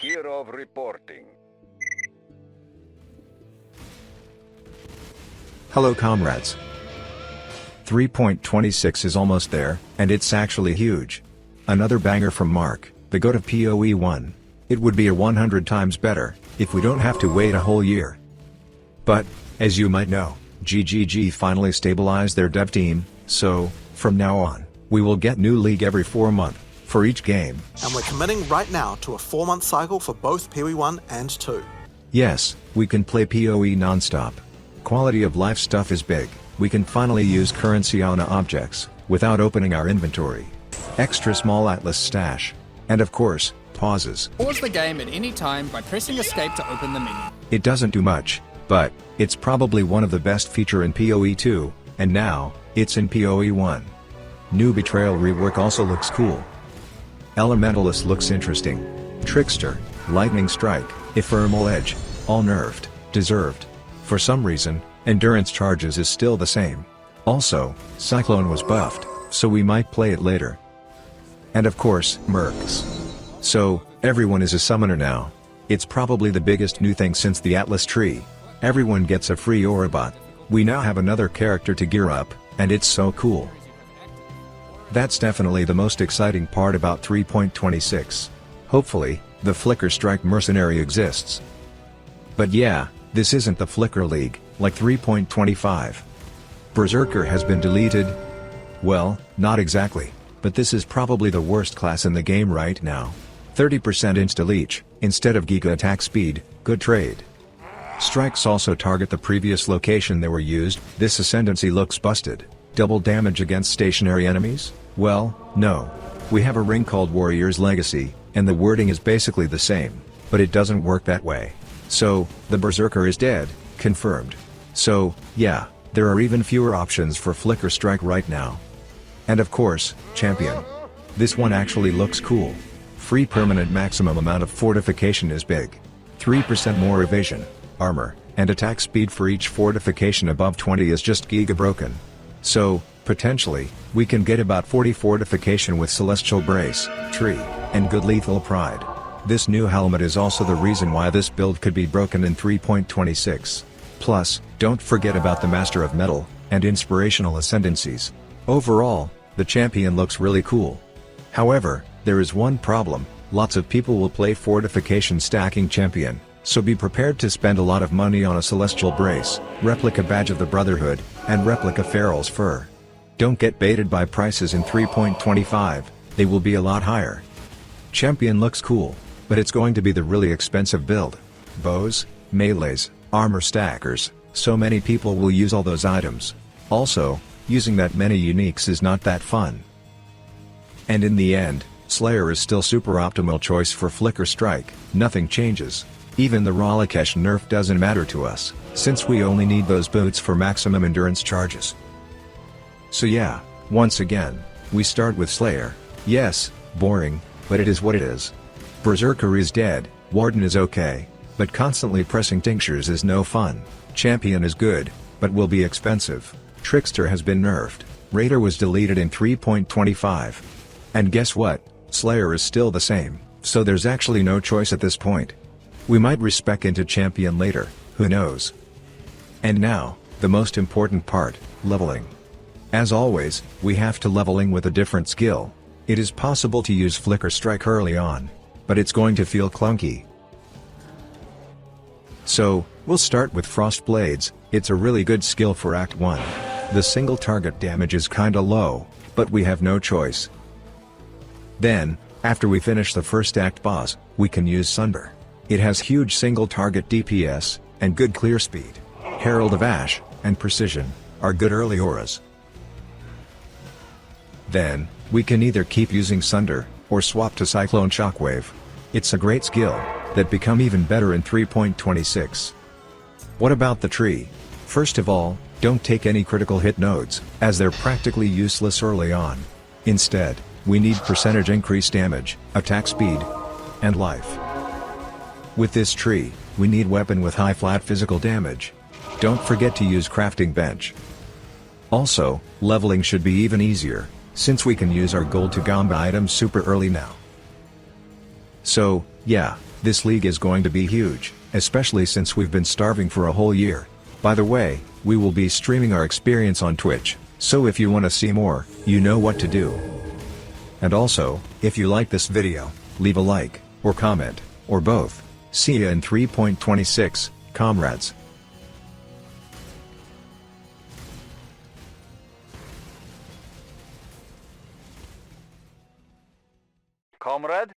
Kirov reporting. Hello comrades. 3.26 is almost there, and it's actually huge. Another banger from Mark, the goat of PoE 1. It would be a 100 times better, if we don't have to wait a whole year. But, as you might know, GGG finally stabilized their dev team, so, from now on, we will get new league every 4 months, for each game. And we're committing right now to a 4-month cycle for both PoE 1 and 2. Yes, we can play PoE non-stop. Quality of life stuff is big, we can finally use currency on objects, without opening our inventory. Extra small atlas stash. And of course, pauses. Pause the game at any time by pressing escape to open the menu. It doesn't do much, but, it's probably one of the best feature in PoE 2, and now, it's in PoE 1. New Betrayal rework also looks cool. Elementalist looks interesting. Trickster, Lightning Strike, Ephemeral Edge, all nerfed, deserved. For some reason, endurance charges is still the same. Also, Cyclone was buffed, so we might play it later. And of course, mercs. So, everyone is a summoner now. It's probably the biggest new thing since the Atlas tree. Everyone gets a free Orobot. We now have another character to gear up, and it's so cool. That's definitely the most exciting part about 3.26. Hopefully, the Flicker Strike Mercenary exists. But yeah, this isn't the Flicker League, like 3.25. Berserker has been deleted. Well, not exactly, but this is probably the worst class in the game right now. 30% insta-leech, instead of Giga attack speed, good trade. Strikes also target the previous location they were used. This ascendancy looks busted. Double damage against stationary enemies? Well, no. We have a ring called Warrior's Legacy, and the wording is basically the same, but it doesn't work that way. So, the Berserker is dead, confirmed. So, yeah, there are even fewer options for Flicker Strike right now. And of course, Champion. This one actually looks cool. Free permanent maximum amount of fortification is big. 3% more evasion, armor, and attack speed for each fortification above 20 is just giga broken. So, potentially, we can get about 40 fortification with Celestial Brace, Tree, and good lethal pride. This new helmet is also the reason why this build could be broken in 3.26. Plus, don't forget about the Master of Metal, and Inspirational Ascendancies. Overall, the champion looks really cool. However, there is one problem: lots of people will play fortification stacking champion, so be prepared to spend a lot of money on a Celestial Brace, Replica Badge of the Brotherhood, and Replica Feral's Fur. Don't get baited by prices in 3.25, they will be a lot higher. Champion looks cool, but it's going to be the really expensive build. Bows, melees, armor stackers, so many people will use all those items. Also, using that many uniques is not that fun. And in the end, Slayer is still super optimal choice for Flicker Strike. Nothing changes. Even the Ralakesh nerf doesn't matter to us, since we only need those boots for maximum endurance charges. So yeah, once again, we start with Slayer. Yes, boring, but it is what it is. Berserker is dead, Warden is okay, but constantly pressing tinctures is no fun. Champion is good, but will be expensive. Trickster has been nerfed. Raider was deleted in 3.25. And guess what? Slayer is still the same, so there's actually no choice at this point. We might respec into Champion later, who knows? And now, the most important part, leveling. As always, we have to leveling with a different skill. It is possible to use Flicker Strike early on, but it's going to feel clunky. So, we'll start with Frost Blades. It's a really good skill for Act 1. The single target damage is kinda low, but we have no choice. Then, after we finish the first act boss, we can use Sunder. It has huge single target DPS, and good clear speed. Herald of Ash, and Precision, are good early auras. Then, we can either keep using Sunder, or swap to Cyclone Shockwave. It's a great skill, that become even better in 3.26. What about the tree? First of all, don't take any critical hit nodes, as they're practically useless early on. Instead, we need percentage increased damage, attack speed, and life. With this tree, we need weapon with high flat physical damage. Don't forget to use crafting bench. Also, leveling should be even easier, since we can use our gold to Gamba items super early now. So, yeah, This league is going to be huge, especially since we've been starving for a whole year. By the way, we will be streaming our experience on Twitch, so if you want to see more, you know what to do. And also, if you like this video, leave a like, or comment, or both. See ya in 3.26, comrades. Comrade?